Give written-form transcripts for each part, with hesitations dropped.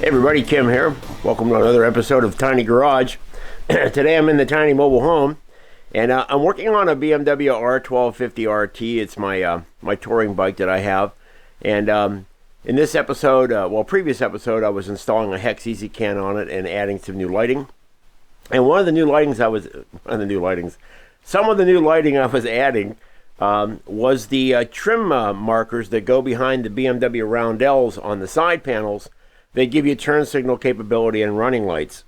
Hey everybody, Kim here. Welcome to another episode of Tiny Garage. Today I'm in the tiny mobile home, and I'm working on a BMW R1250RT. It's my touring bike that I have. And in this episode, previous episode, I was installing a Hex Easy Can on it and adding some new lighting. And some of the new lighting I was adding was the trim markers that go behind the BMW roundels on the side panels. They give you turn signal capability and running lights.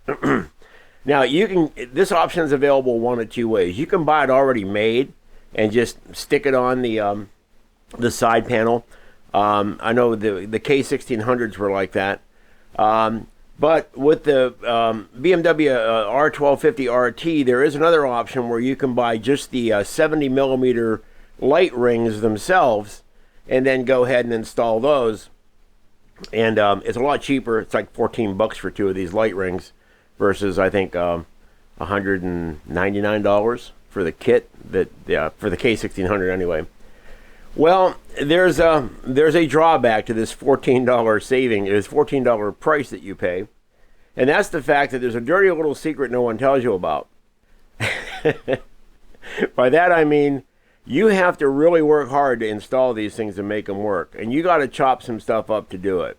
Now this option is available one of two ways. You can buy it already made and just stick it on the side panel. I know the K1600s were like that. But with the BMW R1250RT, there is another option where you can buy just the 70 millimeter light rings themselves and then go ahead and install those. And it's a lot cheaper. It's like $14 for two of these light rings versus, I think, $199 for the kit, for the K1600 anyway. Well, there's a drawback to this $14 saving. It is $14 price that you pay. And that's the fact that there's a dirty little secret no one tells you about. By that I mean, you have to really work hard to install these things and make them work. And you got to chop some stuff up to do it.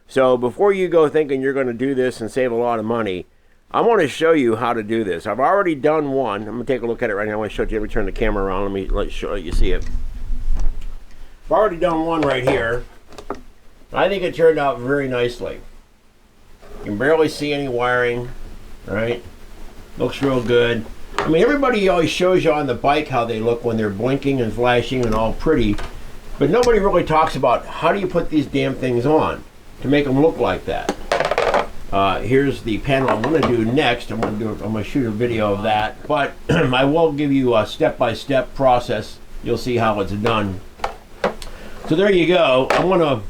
So before you go thinking you're going to do this and save a lot of money, I want to show you how to do this. I've already done one. I'm going to take a look at it right now. I want to show it to you. Let me turn the camera around. Let you see it. I've already done one right here. I think it turned out very nicely. You can barely see any wiring, right? Looks real good. I mean, everybody always shows you on the bike how they look when they're blinking and flashing and all pretty, but nobody really talks about how do you put these damn things on to make them look like that. Here's the panel I'm going to do next. I'm going to shoot a video of that, but I will give you a step-by-step process. You'll see how it's done. So there you go. I want to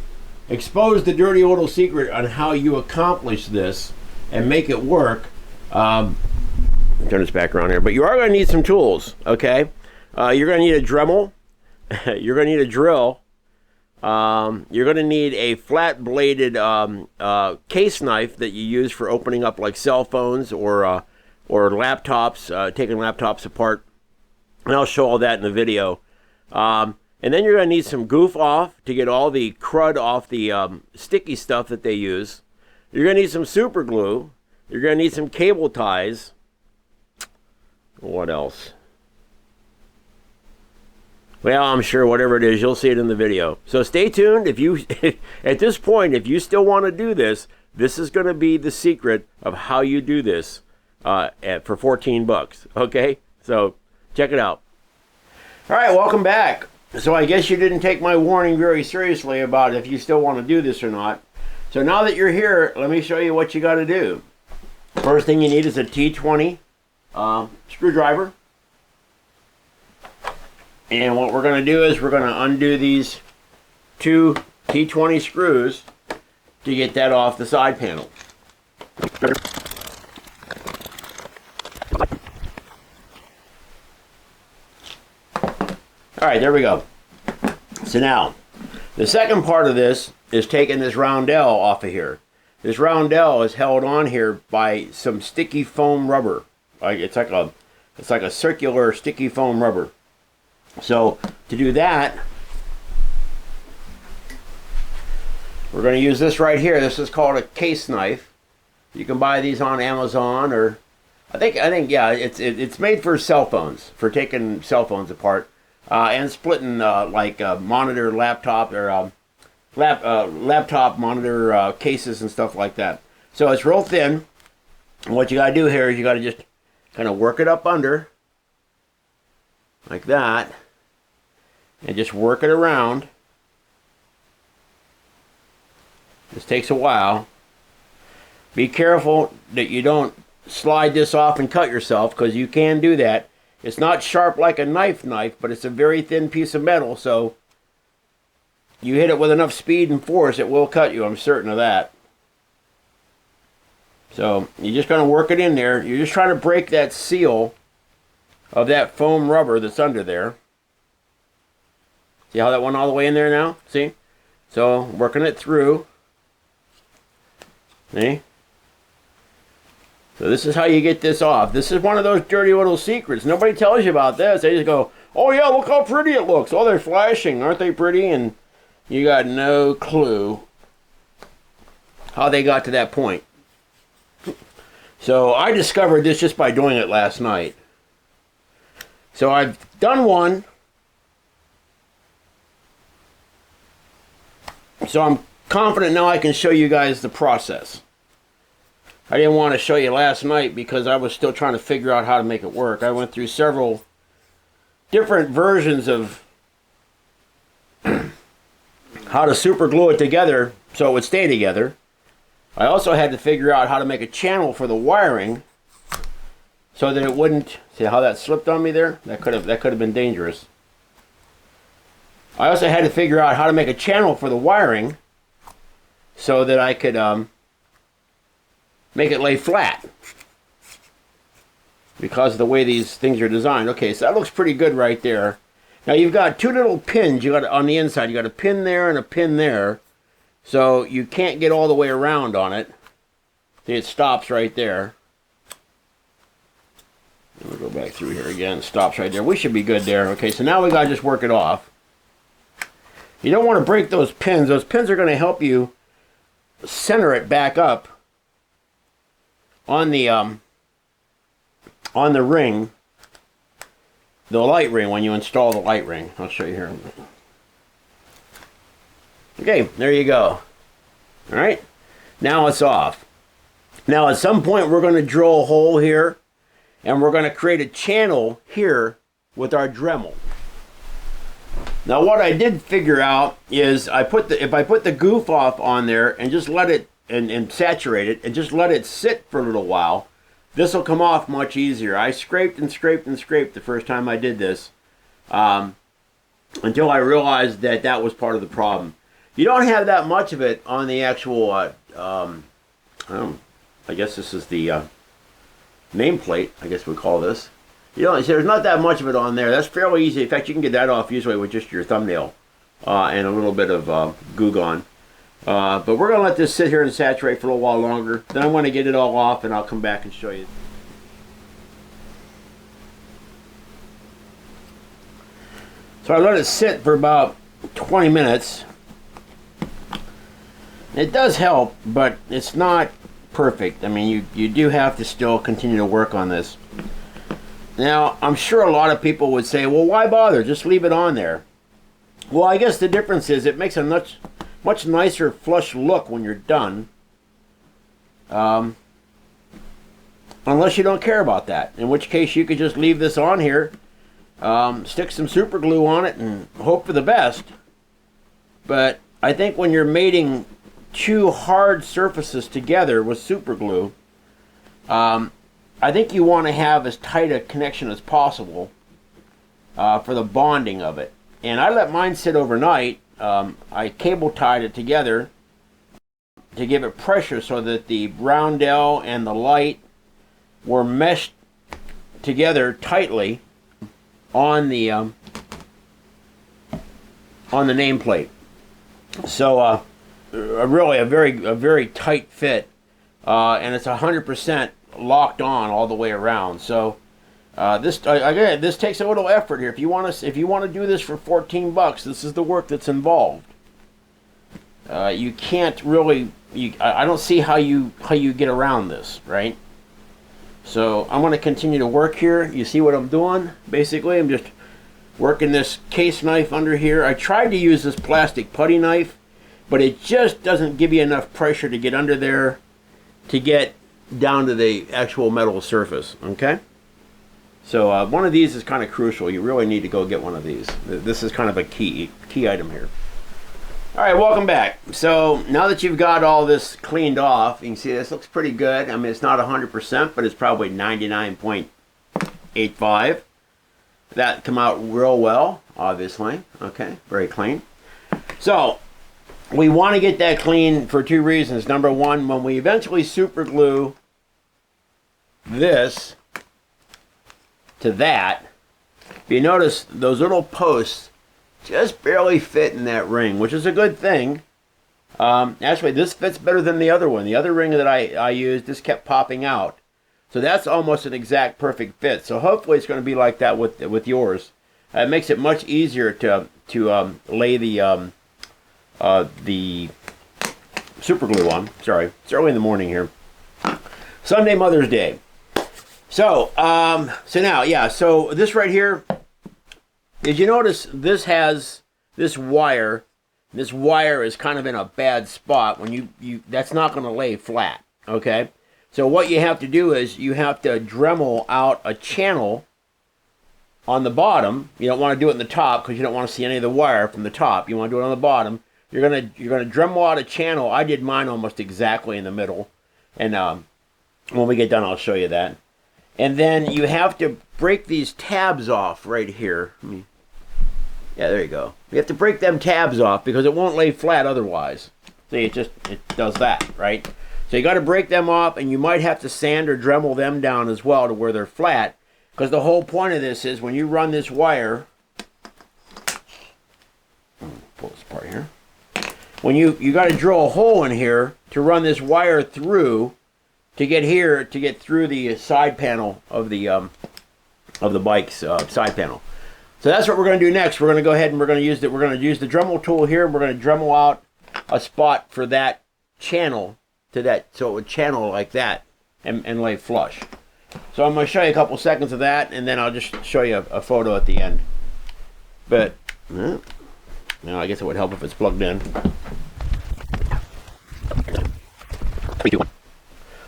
expose the dirty little secret on how you accomplish this and make it work. Turn this back around here, but you are going to need some tools, okay? You're going to need a Dremel. You're going to need a drill. You're going to need a flat-bladed case knife that you use for opening up like cell phones or laptops, taking laptops apart. And I'll show all that in the video. And then you're going to need some goof off to get all the crud off the sticky stuff that they use. You're going to need some super glue. You're going to need some cable ties. What else? Well, I'm sure whatever it is, you'll see it in the video. So stay tuned. At this point, if you still want to do this, this is going to be the secret of how you do this for $14. Okay? So check it out. All right, welcome back. So I guess you didn't take my warning very seriously about if you still want to do this or not. So now that you're here, let me show you what you got to do. First thing you need is a T20 screwdriver. And what we're going to do is we're going to undo these two T20 screws to get that off the side panel. Alright, there we go. So now, the second part of this is taking this roundel off of here. This roundel is held on here by some sticky foam rubber. It's like a circular sticky foam rubber. So to do that, we're going to use this right here. This is called a case knife. You can buy these on Amazon, or I think yeah, it's made for cell phones, for taking cell phones apart and splitting monitor laptop or laptop monitor cases and stuff like that. So it's real thin. And what you got to do here is you got to just kind of work it up under like that. And just work it around. This takes a while. Be careful that you don't slide this off and cut yourself, because you can do that. It's not sharp like a knife, but it's a very thin piece of metal, so you hit it with enough speed and force, it will cut you, I'm certain of that. So you're just going to work it in there. You're just trying to break that seal of that foam rubber that's under there. See how that went all the way in there now? See? So, working it through. See? So this is how you get this off. This is one of those dirty little secrets. Nobody tells you about this. They just go, oh yeah, look how pretty it looks. Oh, they're flashing. Aren't they pretty? And you got no clue how they got to that point. So I discovered this just by doing it last night. So I've done one. So I'm confident now I can show you guys the process. I didn't want to show you last night because I was still trying to figure out how to make it work. I went through several different versions of how to super glue it together so it would stay together. I also had to figure out how to make a channel for the wiring so that it wouldn't, see how that slipped on me there? That could have been dangerous. I also had to figure out how to make a channel for the wiring so that I could make it lay flat because of the way these things are designed. Okay, so that looks pretty good right there. Now you've got two little pins you got on the inside. You got a pin there and a pin there, so you can't get all the way around on it. See, it stops right there. We'll go back through here again. It stops right there. We should be good there. Okay, so now we got to just work it off. You don't want to break those pins. Those pins are going to help you center it back up on the ring, the light ring, when you install the light ring. I'll show you here. Okay, there you go. All right, now it's off. Now at some point we're going to drill a hole here, and we're going to create a channel here with our Dremel. Now what I did figure out is if I put the goof off on there and just let it and saturate it and just let it sit for a little while, this will come off much easier. I scraped and scraped and scraped the first time I did this until I realized that that was part of the problem. You don't have that much of it on the actual I guess this is the nameplate, I guess we call this. You know, there's not that much of it on there. That's fairly easy. In fact, you can get that off usually with just your thumbnail and a little bit of Goo Gone. But we're going to let this sit here and saturate for a little while longer. Then I'm going to get it all off and I'll come back and show you. So I let it sit for about 20 minutes. It does help, but it's not perfect. I mean, you do have to still continue to work on this. Now, I'm sure a lot of people would say, well, why bother? Just leave it on there. Well, I guess the difference is it makes a much nicer flush look when you're done. Unless you don't care about that. In which case, you could just leave this on here, stick some super glue on it, and hope for the best. But I think when you're mating two hard surfaces together with super glue, I think you want to have as tight a connection as possible for the bonding of it. And I let mine sit overnight. I cable tied it together to give it pressure so that the roundel and the light were meshed together tightly on the nameplate. So really a very tight fit, and it's 100% locked on all the way around. So this again, this takes a little effort here. If you want to do this for $14, this is the work that's involved. You can't really. I don't see how you get around this, right? So I'm going to continue to work here. You see what I'm doing? Basically, I'm just working this case knife under here. I tried to use this plastic putty knife, but it just doesn't give you enough pressure to get under there to get down to the actual metal surface. Okay, so one of these is kind of crucial. You really need to go get one of these. This is kind of a key item here. All right, welcome back. So now that you've got all this cleaned off, you can see this looks pretty good. I mean, it's not 100%, but it's probably 99.85. That come out real well, obviously. Okay, very clean. So we want to get that clean for two reasons. Number one, when we eventually super glue this to that, if you notice those little posts just barely fit in that ring, which is a good thing. Actually, this fits better than the other one. The other ring that I used, this kept popping out. So that's almost an exact perfect fit. So hopefully it's going to be like that with yours. It makes it much easier to lay the super glue on. Sorry, it's early in the morning here. Sunday, Mother's Day. So so now, yeah. So this right here, as you notice, this has this wire. This wire is kind of in a bad spot. When you that's not going to lay flat. Okay. So what you have to do is you have to Dremel out a channel on the bottom. You don't want to do it in the top because you don't want to see any of the wire from the top. You want to do it on the bottom. You're gonna Dremel out a channel. I did mine almost exactly in the middle, and when we get done, I'll show you that. And then you have to break these tabs off right here. Yeah, there you go. You have to break them tabs off because it won't lay flat otherwise. See, it does that, right? So you got to break them off, and you might have to sand or Dremel them down as well to where they're flat. Because the whole point of this is when you run this wire, pull this apart here. When you got to drill a hole in here to run this wire through to get here to get through the side panel of the bike's side panel. So that's what we're going to do next. We're going to go ahead and we're going to use the Dremel tool here. And we're going to Dremel out a spot for that channel to that, so it would channel like that and lay flush. So I'm going to show you a couple seconds of that, and then I'll just show you a photo at the end. But now I guess it would help if it's plugged in.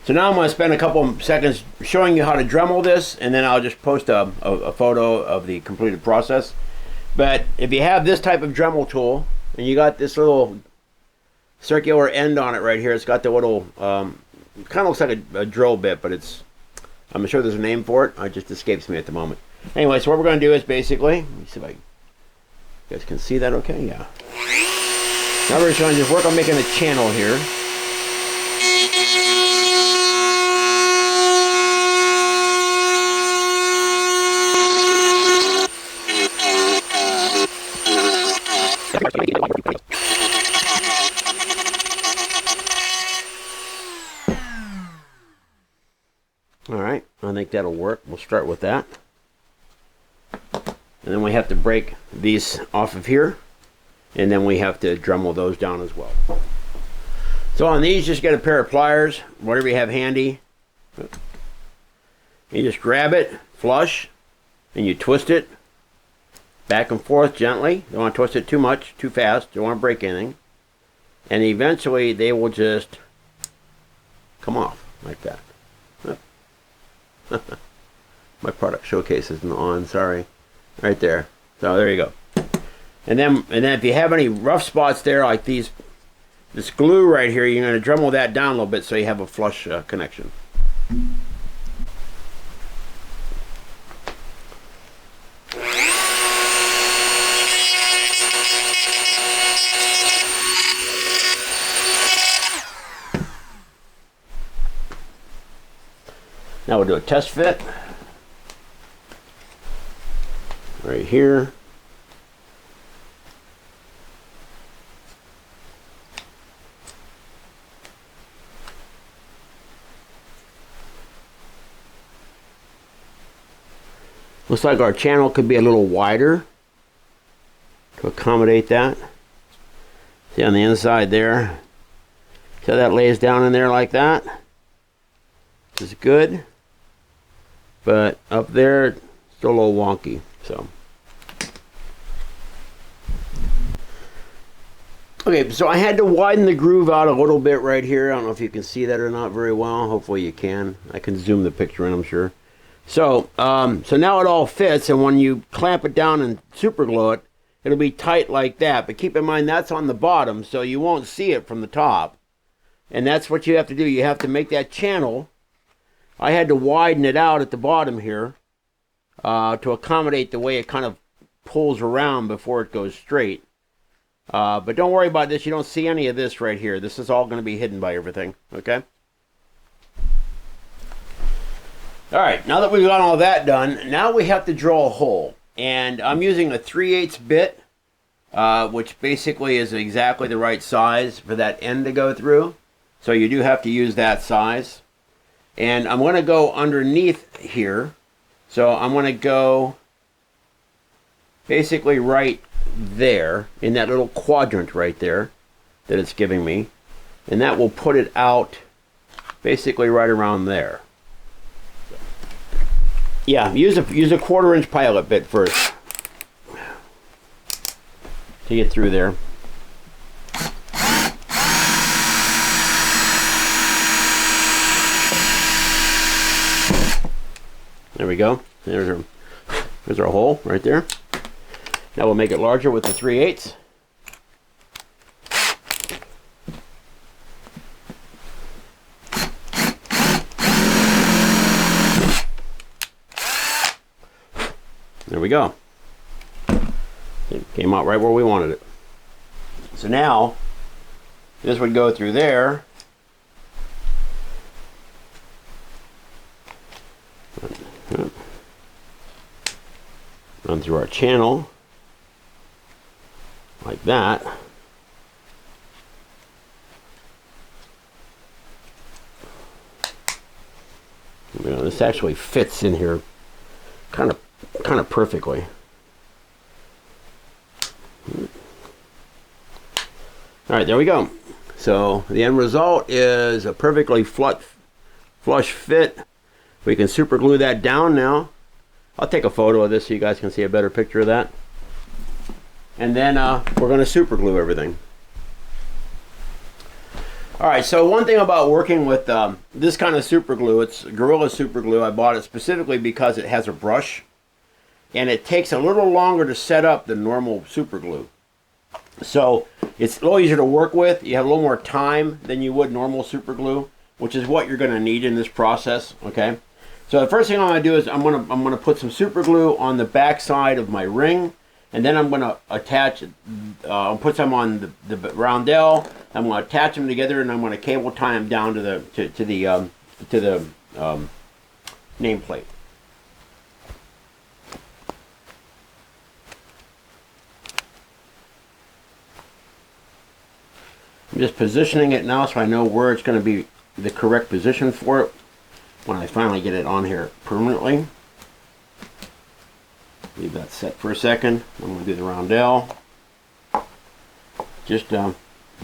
So now I'm going to spend a couple seconds showing you how to Dremel this, and then I'll just post a photo of the completed process. But if you have this type of Dremel tool, and you got this little circular end on it right here, it's got the little, it kind of looks like a drill bit, but I'm sure there's a name for it. It just escapes me at the moment. Anyway, so what we're going to do is basically, let me see if you guys can see that okay? Yeah. Now we're just going to just work on making a channel here. Alright, I think that'll work. We'll start with that. And then we have to break these off of here. And then we have to Dremel those down as well. So on these, just get a pair of pliers, whatever you have handy. You just grab it, flush, and you twist it back and forth gently. Don't want to twist it too much, too fast. Don't want to break anything. And eventually they will just come off like that. My product showcase isn't on, sorry. Right there. So there you go. And then if you have any rough spots there, like this glue right here, you're going to Dremel that down a little bit so you have a flush connection. Now we'll do a test fit right here. Looks like our channel could be a little wider to accommodate that. See on the inside there, see how that lays down in there like that? This is good. But up there, still a little wonky. So, okay, so I had to widen the groove out a little bit right here. I don't know if you can see that or not very well. Hopefully you can. I can zoom the picture in, I'm sure. So, so now it all fits, and when you clamp it down and super glue it, it'll be tight like that. But keep in mind that's on the bottom, so you won't see it from the top. And that's what you have to do. You have to make that channel. I had to widen it out at the bottom here to accommodate the way it kind of pulls around before it goes straight. But don't worry about this. You don't see any of this right here. This is all going to be hidden by everything. Okay? All right. Now that we've got all that done, now we have to drill a hole. And I'm using a 3/8 bit which basically is exactly the right size for that end to go through. So you do have to use that size. And I'm going to go underneath here. So I'm going to go basically right there in that little quadrant right there that it's giving me. And that will put it out basically right around there. Yeah, use a 1/4-inch pilot bit first to get through there. There we go. There's our hole right there. Now we'll make it larger with the 3/8. There we go. It came out right where we wanted it. So now, this would go through there. Run through our channel. Like that. You know, this actually fits in here kind of perfectly. All right, there we go. So the end result is a perfectly flush fit. We can super glue that down now. I'll take a photo of this so you guys can see a better picture of that. And then we're going to super glue everything. All right, so one thing about working with this kind of super glue, it's Gorilla super glue. I bought it specifically because it has a brush. And it takes a little longer to set up than normal super glue. So it's a little easier to work with. You have a little more time than you would normal super glue, which is what you're going to need in this process. Okay. So the first thing I'm going to do is I'm going to put some super glue on the back side of my ring, and then I'm going to attach. I'll put some on the roundel. I'm going to attach them together, and I'm going to cable tie them down to the nameplate. I'm just positioning it now so I know where it's going to be the correct position for it when I finally get it on here permanently. Leave that set for a second. I'm going to do the roundel. Just do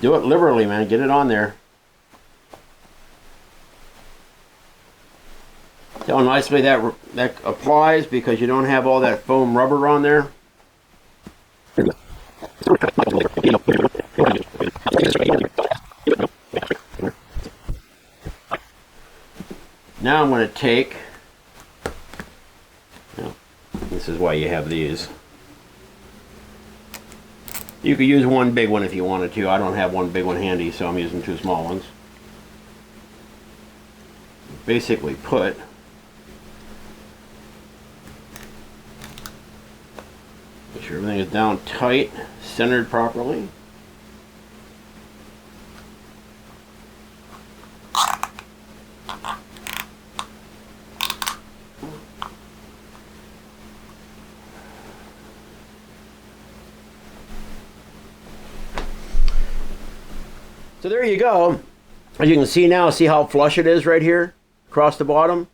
it liberally, man. Get it on there. See how nicely that applies because you don't have all that foam rubber on there. Now I'm going to take, this is why you have these. You could use one big one if you wanted to. I don't have one big one handy, so I'm using two small ones. Basically make sure everything is down tight, centered properly. So there you go. As you can see now, see how flush it is right here across the bottom,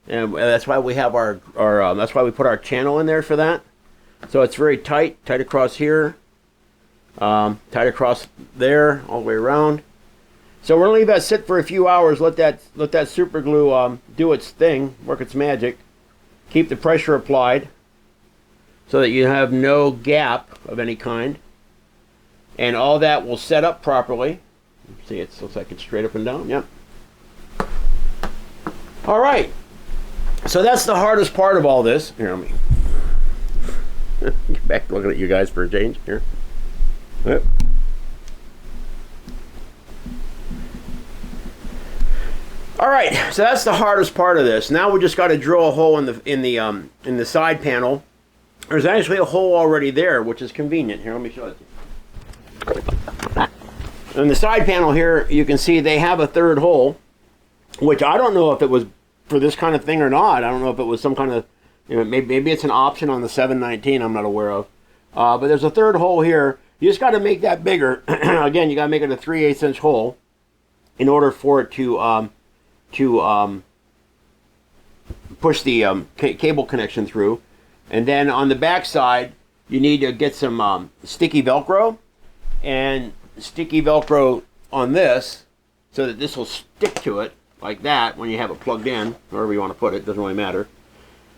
and that's why we have that's why we put our channel in there for that. So it's very tight across here, tight across there, all the way around. So we're gonna leave that sit for a few hours. Let that super glue do its thing, work its magic. Keep the pressure applied so that you have no gap of any kind, and all that will set up properly. See, it looks like it's straight up and down. Yep. All right. So that's the hardest part of all this. Here, let me get back to looking at you guys for a change. Here. Yep. All right. So that's the hardest part of this. Now we just got to drill a hole in the side panel. There's actually a hole already there, which is convenient. Here, let me show it to you. In the side panel here, you can see they have a third hole, which I don't know if it was for this kind of thing or not. I don't know if it was some kind of, maybe it's an option on the 719 I'm not aware of. But there's a third hole here, You just got to make that bigger. Again, you got to make it a 3/8 inch hole in order for it to push the cable connection through. And then on the back side, you need to get some sticky Velcro, and sticky Velcro on this so that this will stick to it like that when you have it plugged in, wherever you want to put it, doesn't really matter.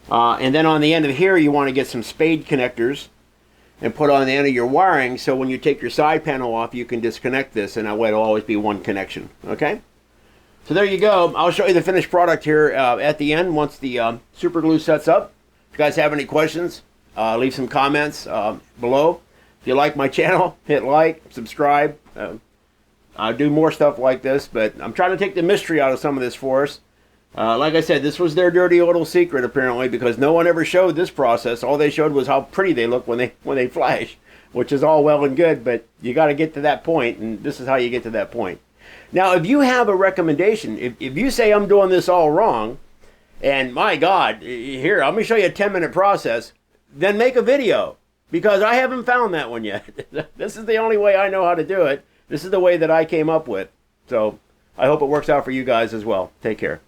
And then on the end of here, you want to get some spade connectors and put on the end of your wiring, so when you take your side panel off, you can disconnect this, and that way it'll always be one connection. Okay? So there you go. I'll show you the finished product here at the end once the super glue sets up. If you guys have any questions, leave some comments below. If you like my channel, hit like, subscribe. I do more stuff like this, but I'm trying to take the mystery out of some of this for us. Like I said, this was their dirty little secret apparently, because no one ever showed this process. All they showed was how pretty they look when they flash, which is all well and good, but you got to get to that point, and this is how you get to that point. Now, if you have a recommendation, if you say I'm doing this all wrong, and my God, here, let me show you a 10-minute process, then make a video, because I haven't found that one yet. This is the only way I know how to do it. This is the way that I came up with. So I hope it works out for you guys as well. Take care.